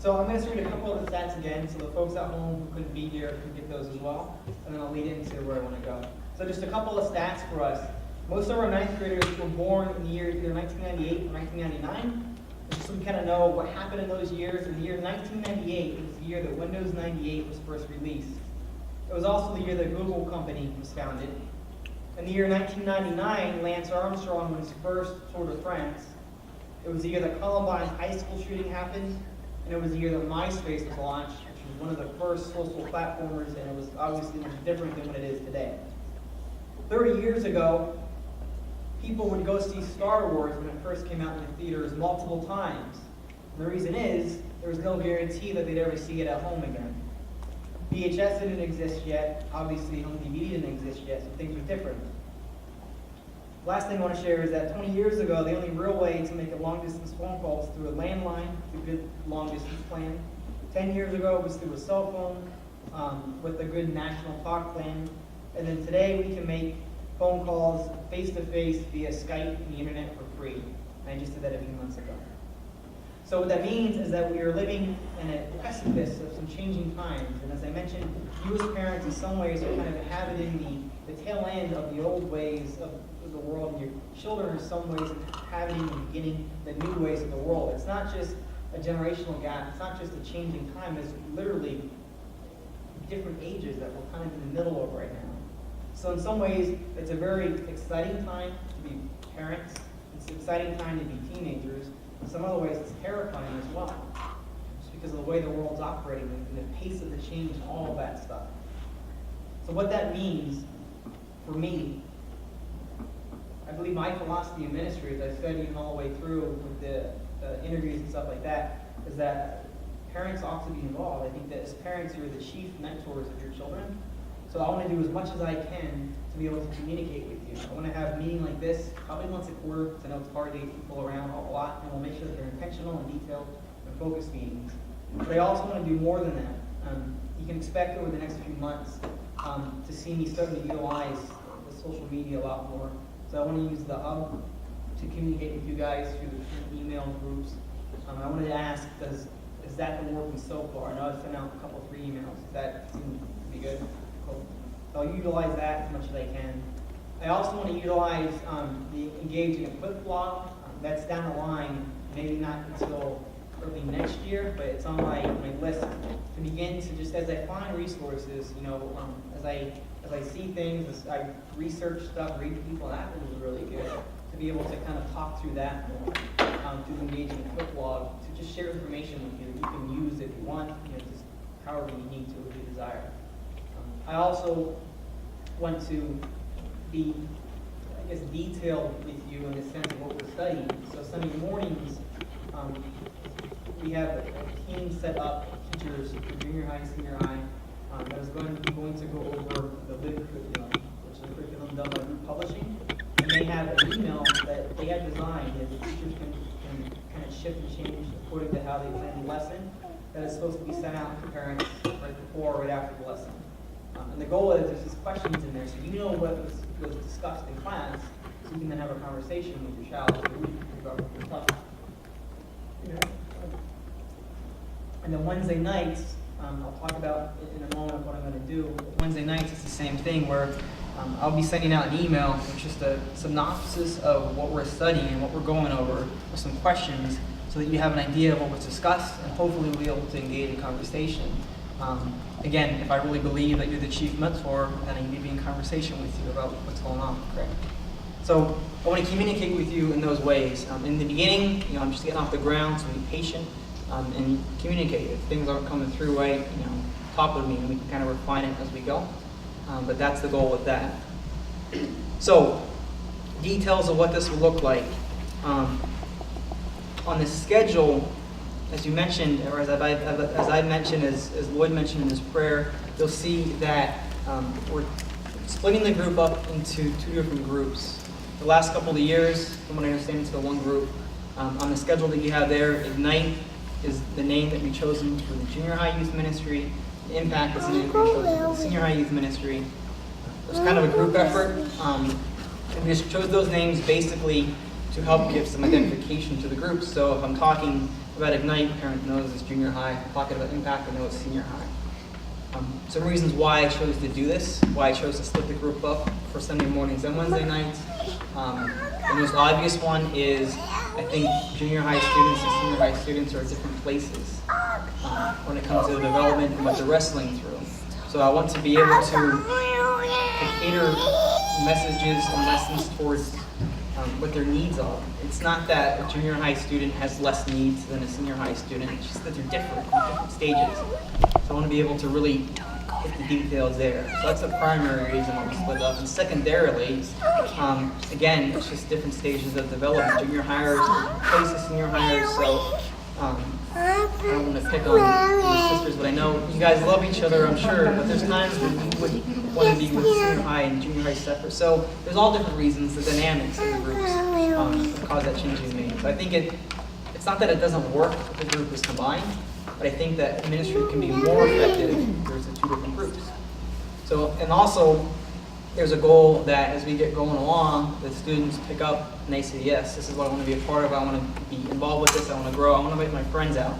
So I'm going to read a couple of the stats again, so the folks at home who couldn't be here can get those as well, and then I'll lead into where I want to go. So just a couple of stats for us. Most of our ninth graders were born in the year either 1998 or 1999. Just so we kind of know what happened in those years. In the year 1998 was the year that Windows 98 was first released. It was also the year that Google company was founded. In the year 1999, Lance Armstrong won his first Tour de France. It was the year that Columbine's high school shooting happened, and it was the year that MySpace was launched, which was one of the first social platformers, and it was obviously much different than what it is today. 30 years ago, people would go see Star Wars when it first came out in the theaters multiple times. And the reason is, there was no guarantee that they'd ever see it at home again. VHS didn't exist yet, obviously home DVD didn't exist yet, so things were different. Last thing I want to share is that 20 years ago, the only real way to make a long-distance phone call was through a landline, with a good long-distance plan. 10 years ago, it was through a cell phone with a good national talk plan. And then today, we can make phone calls face-to-face via Skype and the internet for free. And I just did that a few months ago. So what that means is that we are living in a precipice of some changing times. And as I mentioned, you as parents in some ways are kind of inhabiting the tail end of the old ways of the world, and your children in some ways inhabiting and beginning the new ways of the world. It's not just a generational gap, it's not just a changing time, it's literally different ages that we're kind of in the middle of right now. So in some ways, it's a very exciting time to be parents, it's an exciting time to be teenagers. In some other ways, it's terrifying as well, just because of the way the world's operating and the pace of the change and all of that stuff. So what that means for me, I believe my philosophy of ministry, as I studied all the way through with the interviews and stuff like that, is that parents ought to be involved. I think that as parents, you're the chief mentors of your children. So I want to do as much as I can to be able to communicate with you. I want to have a meeting like this, probably once a quarter, because I know it's hard to get people around a lot, and we'll make sure that they're intentional and detailed and focused meetings. But I also want to do more than that. You can expect over the next few months to see me starting to utilize the social media a lot more. So I want to use the hub to communicate with you guys through the different email groups. I wanted to ask, is that been working so far? I know I've sent out a couple, 3 emails. Does that seem to be good? Cool. So I'll utilize that as much as I can. I also want to utilize the Engage and Equip blog. That's down the line, maybe not until early next year, but it's on my list to begin to just, as I find resources, as I see things, as I research stuff, read people, that was really good to be able to kind of talk through that more through the Engage and Equip blog, to just share information with you that you can use if you want, just however you need to if you desire. I also want to be, detailed with you in the sense of what we're studying. So Sunday mornings, we have a team set up, teachers for junior high, senior high, that is going to go over the LIB curriculum, which is a curriculum done by Group Publishing. And they have an email that they have designed that the teachers can kind of shift and change according to how they plan the lesson, that is supposed to be sent out to parents right before or right after the lesson. And the goal is there's just questions in there, so you know what was discussed in class, so you can then have a conversation with your child about your stuff. And then Wednesday nights, I'll talk about in a moment what I'm going to do. Wednesday nights, it's the same thing where I'll be sending out an email with just a synopsis of what we're studying and what we're going over with some questions so that you have an idea of what was discussed and hopefully we'll be able to engage in conversation. Again, if I really believe that you're the chief mentor, then I need to be in conversation with you about what's going on, correct? So I want to communicate with you in those ways. In the beginning, I'm just getting off the ground, so be patient and communicate. If things aren't coming through right, talk with me and we can kind of refine it as we go. But that's the goal with that. So, details of what this will look like. On the schedule, as you mentioned, or as I mentioned, as Lloyd mentioned in his prayer, you'll see that we're splitting the group up into 2 different groups. The last couple of years, from what I understand, it's the one group. On the schedule that you have there, Ignite is the name that we've chosen for the junior high youth ministry. The Impact is the name that we chose for the senior high youth ministry. It was kind of a group effort. And we just chose those names basically to help give some identification to the groups. So if I'm talking about Ignite, parent knows it's junior high. If I'm talking about Impact, I know it's senior high. Some reasons why I chose to do this, why I chose to split the group up for Sunday mornings and Wednesday nights. The most obvious one is I think junior high students and senior high students are at different places when it comes to the development and what they're wrestling through. So I want to be able to cater messages and lessons towards what their needs are. It's not that a junior high student has less needs than a senior high student, it's just that they're different in different stages. So I want to be able to really hit the details there. So that's the primary reason why we split up. And secondarily, again, it's just different stages of development. Junior hires places senior hires, so I don't want to pick on your sisters, but I know you guys love each other, I'm sure, but there's times when you would want to be with senior high and junior high separate. So there's all different reasons, the dynamics in the groups that cause that change in me. So I think it's not that it doesn't work if the group is combined, but I think that administration can be more effective if there's the two different groups. So, and also, there's a goal that as we get going along, the students pick up and they say, yes, this is what I want to be a part of, I want to be involved with this, I want to grow, I want to make my friends out.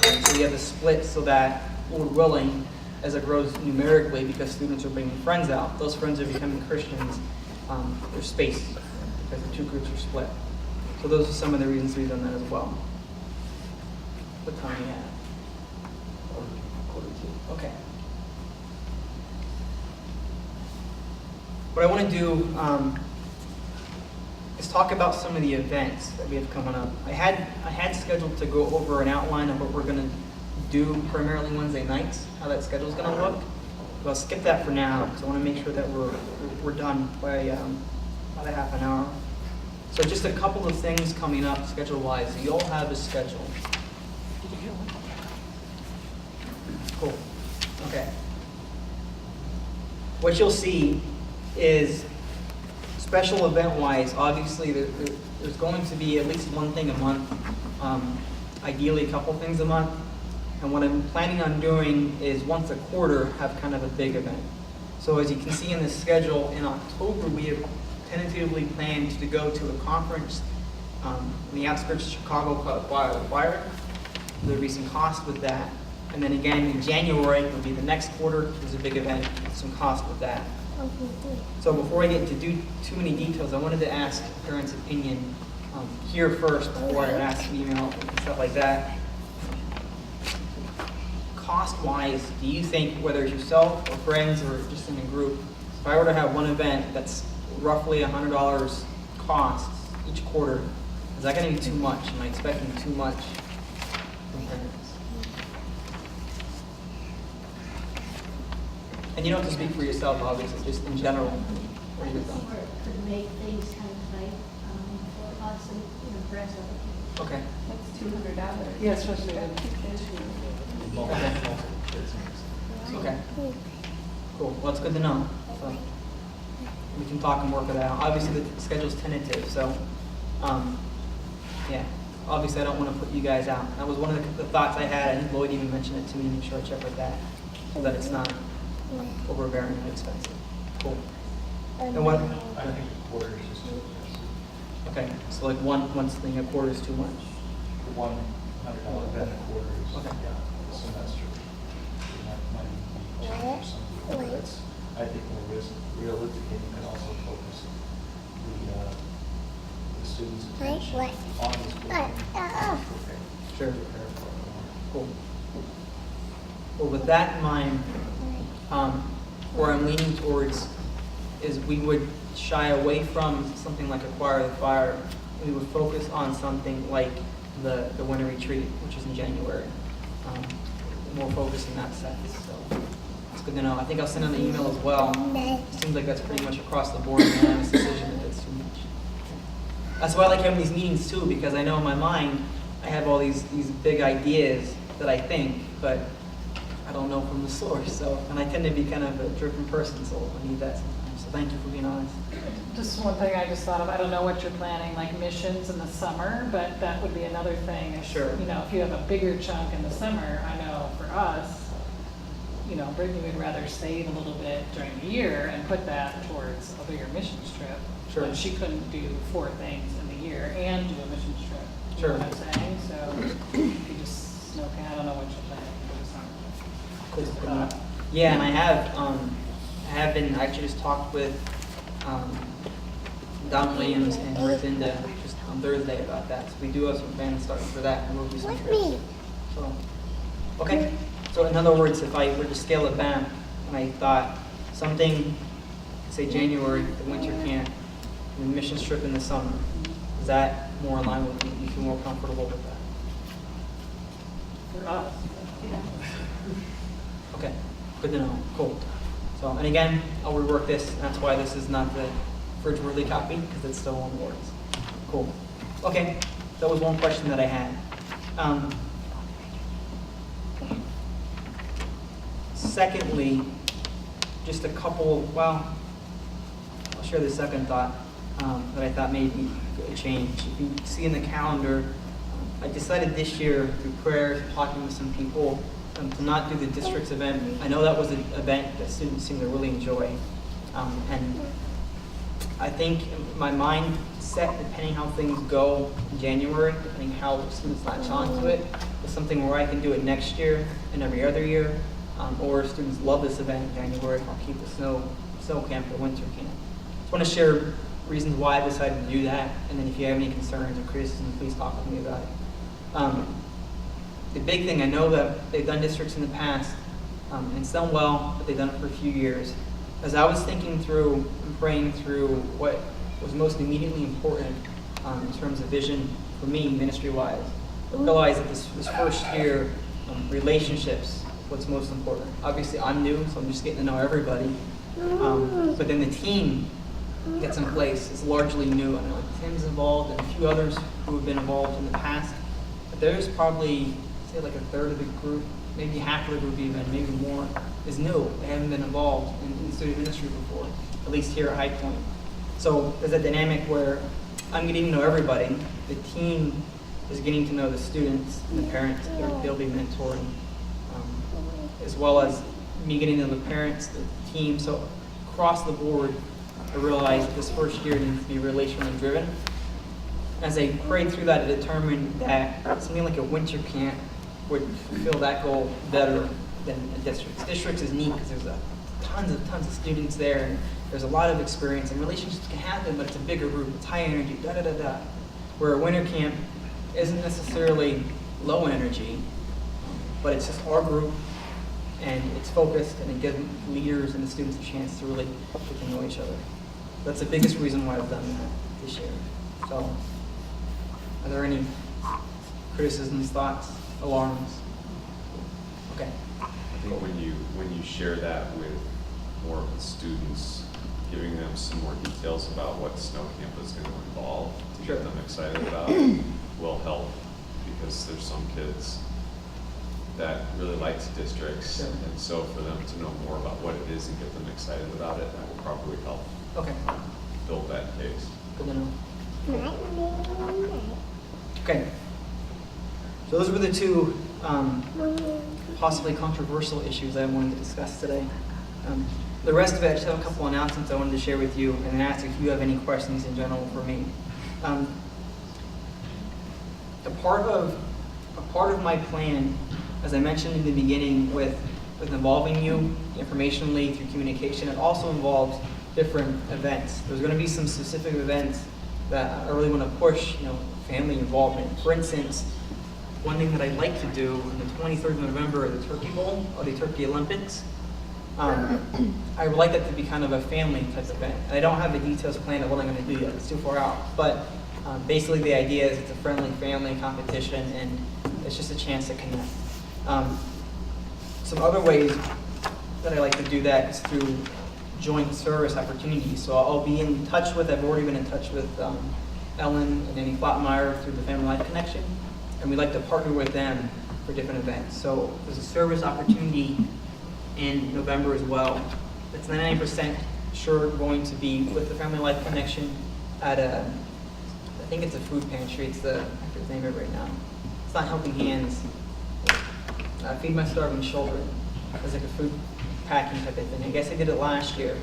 And so we have a split so that, Lord willing, as it grows numerically, because students are bringing friends out, those friends are becoming Christians, there's space because the two groups are split. So those are some of the reasons we've done that as well. What time do you have? Okay. What I want to do is talk about some of the events that we have coming up. I had scheduled to go over an outline of what we're going to do primarily Wednesday nights, how that schedule is going to look. But I'll skip that for now because I want to make sure that we're done by about a half an hour. So just a couple of things coming up schedule-wise. So you all have a schedule. Cool. Okay. What you'll see is special event-wise, obviously there's going to be at least one thing a month, ideally a couple things a month. And what I'm planning on doing is once a quarter have kind of a big event. So as you can see in the schedule, in October we have tentatively planned to go to a conference in the outskirts of Chicago called Choir. There'll be some cost with that. And then again in January, will be the next quarter, there's a big event, some cost with that. So before I get into too many details, I wanted to ask parents' opinion here first before I ask email and stuff like that. Cost-wise, do you think, whether it's yourself or friends or just in a group, if I were to have one event that's roughly $100 cost each quarter, is that going to be too much? Am I expecting too much from parents? And you don't have to speak for yourself, obviously, just in general. What are your thoughts? Could make things kind of tight for us and for us. Okay. That's $200. Yeah, especially Okay. Cool. Well, it's good to know. So we can talk and work it out. Obviously, the schedule's tentative, so yeah. Obviously, I don't want to put you guys out. That was one of the thoughts I had. I think Lloyd even mentioned it to me. Make sure I check with that, so that it's not overbearingly expensive. Cool. And what? I think a quarter is just too expensive. Okay. So like one thing a quarter is too much. The $100 event a quarter is, Okay. yeah, a semester. That might be cheap for some people. That's, I think, more realistic, and you can also focus the students' attention on the school. Sure. Cool. Well, with that in mind, where I'm leaning towards is we would shy away from something like Acquire the Fire. We would focus on something like the winter retreat, which is in January. More focus in that sense. So it's good to know. I think I'll send out an email as well. It seems like that's pretty much across the board, and unanimous decision if it's too much. That's why I like having these meetings too, because I know in my mind I have all these big ideas that I think, but I don't know from the source. So, and I tend to be kind of a driven person, so I need that sometimes. So thank you for being honest. just one thing I just thought of. I don't know what you're planning, like missions in the summer, but that would be another thing. Sure. You know, if you have a bigger chunk in the summer, I know for us, you know, Brittany would rather save a little bit during the year and put that towards a bigger missions trip. Sure. But she couldn't do 4 things in the year and do a mission trip. You Sure. know what I'm saying? So you just, okay, I don't know what you're planning for the summer. Cool. Good enough. Yeah, and I have been, I actually just talked with Don Williams and Ruthinda just on Thursday about that. So we do have some plans starting for that, and we'll do some trips. So, okay. So in other words, if I were to scale it back, and I thought something, say January, the winter camp, and the mission trip in the summer, is that more in line with you? You feel more comfortable with that? For us. Okay, good to know. Cool. So, and again, I'll rework this. And that's why this is not the fridge-worthy copy, because it's still on the words. Cool. Okay, that was one question that I had. Secondly, just a couple, well, I'll share the second thought that I thought maybe could change. If you see in the calendar, I decided this year through prayers, talking with some people, to not do the district's event. I know that was an event that students seem to really enjoy. And I think my mindset, depending how things go in January, depending how students latch onto it, is something where I can do it next year and every other year. Or if students love this event in January, I'll keep the snow camp or winter camp. Just want to share reasons why I decided to do that, and then if you have any concerns or criticisms, please talk to me about it. The big thing, I know that they've done districts in the past, and it's done well, but they've done it for a few years. As I was thinking through and praying through what was most immediately important in terms of vision for me, ministry-wise, I realized that this first year, relationships, what's most important. Obviously, I'm new, so I'm just getting to know everybody. But then the team that's in place is largely new. I know Tim's involved and a few others who have been involved in the past. But there's probably, say, like a third of the group, maybe half of the group even, maybe more, is new. They haven't been involved in student ministry before, at least here at High Point. So there's a dynamic where I'm getting to know everybody. The team is getting to know the students and the parents they'll be mentoring. As well as me getting to know the parents, the team. So across the board, I realized that this first year needs to be relationally driven. As I prayed through that, I determined that something like a winter camp would fulfill that goal better than a district. Districts is neat because there's tons of students there, and there's a lot of experience, and relationships can happen, but it's a bigger group, it's high energy, da-da-da-da. Where a winter camp isn't necessarily low energy, but it's just our group, and it's focused, and it gives leaders and the students a chance to really get to know each other. That's the biggest reason why I've done that this year. So, are there any criticisms, thoughts, alarms? Okay. I think when you share that with more of the students, giving them some more details about what snow camp is going to involve to Sure. get them excited about will help, because there's some kids that really likes districts, Sure. and so for them to know more about what it is and get them excited about it, that will probably help Okay. build that case. Good to know. Okay. So those were the two possibly controversial issues I wanted to discuss today. The rest of it, I just have a couple announcements I wanted to share with you, and then ask if you have any questions in general for me. A part of my plan, as I mentioned in the beginning, with involving you informationally through communication, it also involves different events. There's going to be some specific events that I really want to push, family involvement. For instance, one thing that I'd like to do on the 23rd of November at the Turkey Bowl, or the Turkey Olympics, I would like that to be kind of a family type event. And I don't have the details planned of what I'm going to do yet, it's too far out. But basically the idea is it's a friendly family competition, and it's just a chance to connect. Some other ways that I like to do that is through joint service opportunities. So I'll be in touch with, I've already been in touch with Ellen and Annie Flotmeyer through the Family Life Connection, and we like to partner with them for different events. So there's a service opportunity in November as well. It's 99% sure going to be with the Family Life Connection at I think it's a food pantry. It's I forget the name of it right now. It's not Helping Hands. Feed My Starving Children. It's like a food packing type of thing. I guess I did it last year.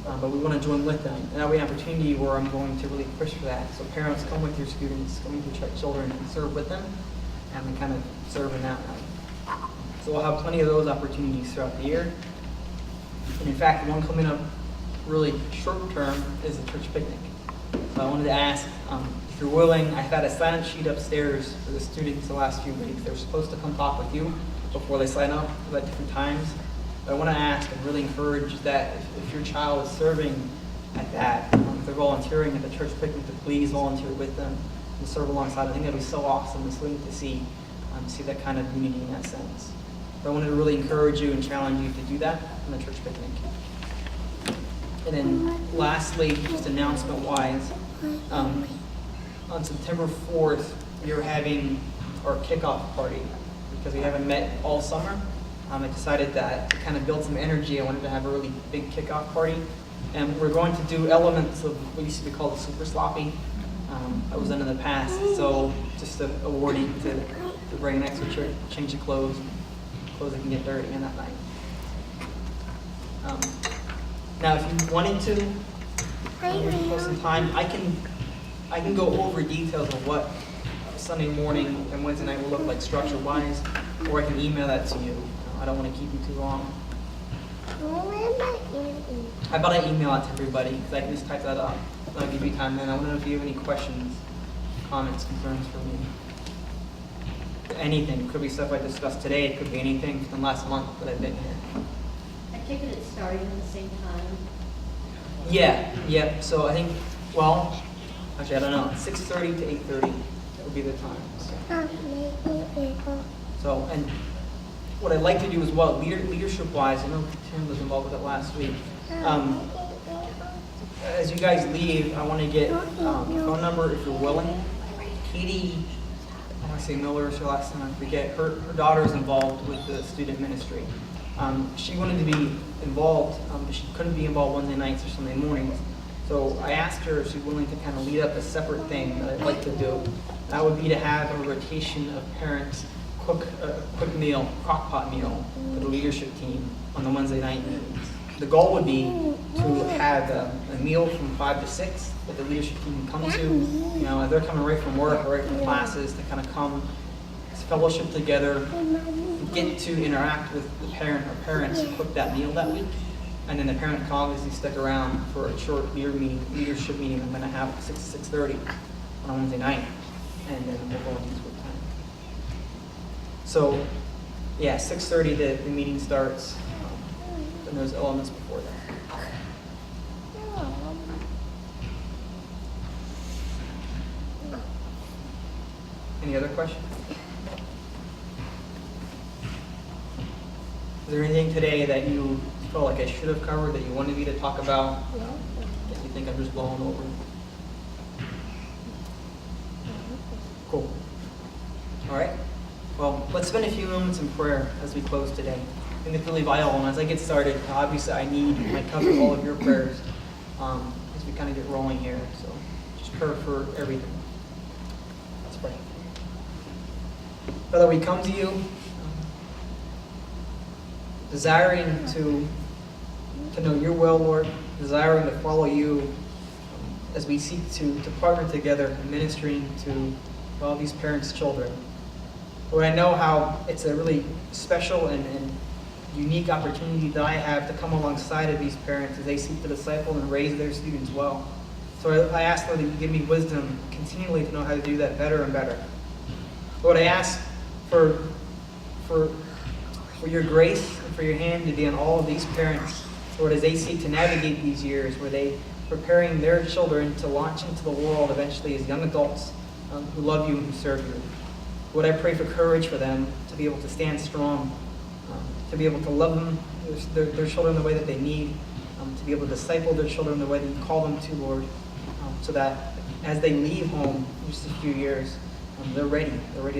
but we want to join with them. And that'll be an opportunity where I'm going to really push for that. So parents, come with your students, come with your children and serve with them, and we kind of serve in that way. So we'll have plenty of those opportunities throughout the year. And in fact, the one coming up really short term is the church picnic. So I wanted to ask, if you're willing, I've had a sign-up sheet upstairs for the students the last few weeks. They're supposed to come talk with you before they sign up at different times. But I want to ask and really encourage that if your child is serving at that, if they're volunteering at the church picnic, to please volunteer with them and serve alongside. I think that'd be so awesome and sweet to see that kind of unity in that sense. But I wanted to really encourage you and challenge you to do that on the church picnic. And then lastly, just announcement-wise, on September 4th, we are having our kickoff party because we haven't met all summer. I decided that to kind of build some energy, I wanted to have a really big kickoff party. And we're going to do elements of what used to be called the super sloppy. That was done in the past. So just awarding to bring an extra change of clothes that can get dirty in that night. Now, if you wanted to, for some time, I can go over details of what Sunday morning and Wednesday night will look like structure-wise, or I can email that to you. I don't want to keep you too long. How about I email it to everybody, because I can just type that up. I'll give you time then. I want to know if you have any questions, comments, concerns for me. Anything. It could be stuff I discussed today. It could be anything from the last month that I've been here. I take it it's starting at the same time. Yeah. So I think, well, actually I don't know. 6:30 to 8:30 would be the time. So, and what I'd like to do as well, leadership-wise, I know Tim was involved with it last week. As you guys leave, I want to get your phone number if you're willing. Katie, I want to say Miller is her last name, I forget. Her daughter is involved with the student ministry. She wanted to be involved, but she couldn't be involved Wednesday nights or Sunday mornings. So I asked her if she's willing to kind of lead up a separate thing that I'd like to do. That would be to have a rotation of parents cook a quick meal, crock pot meal for the leadership team on the Wednesday night meetings. The goal would be to have a meal from 5 to 6 that the leadership team can come to. You know, if they're coming right from work or right from classes, to kind of come, fellowship together, get to interact with the parent or parents who cook that meal that week. And then the parent can obviously stick around for a short leadership meeting I'm going to have at 6 to 6:30 on Wednesday night. And then we'll go into school time. So, yeah, 6:30 the meeting starts. And there's elements before that. Any other questions? Is there anything today that you felt like I should have covered that you wanted me to talk about that you think I'm just blowing over? Cool. All right. Well, let's spend a few moments in prayer as we close today. I think it's really vital. And as I get started, obviously I cover all of your prayers as we kind of get rolling here. So just pray for everything. Let's pray. Father, we come to you desiring to know your will, Lord, desiring to follow you as we seek to partner together in ministering to all these parents' children. Lord, I know how it's a really special and unique opportunity that I have to come alongside of these parents as they seek to disciple and raise their students well. So I ask, Lord, that you give me wisdom continually to know how to do that better and better. Lord, I ask for your grace and for your hand to be on all of these parents, Lord, as they seek to navigate these years where they preparing their children to launch into the world eventually as young adults who love you and who serve you. Lord, I pray for courage for them to be able to stand strong, to be able to love them, their children the way that they need, to be able to disciple their children the way that you call them to, Lord, so that as they leave home in just a few years, they're ready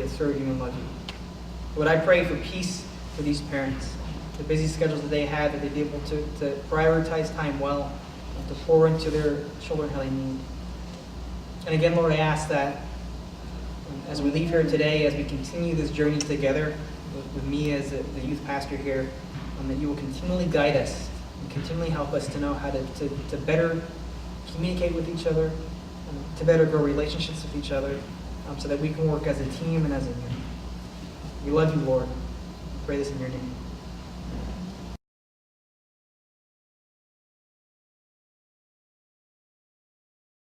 to serve you and love you. Lord, I pray for peace for these parents, the busy schedules that they have, that they be able to prioritize time well, to pour into their children how they need. And again, Lord, I ask that as we leave here today, as we continue this journey together with me as the youth pastor here, that you will continually guide us and continually help us to know how to better communicate with each other, to better grow relationships with each other, so that we can work as a team and as a unit. We love you, Lord. We pray this in your name.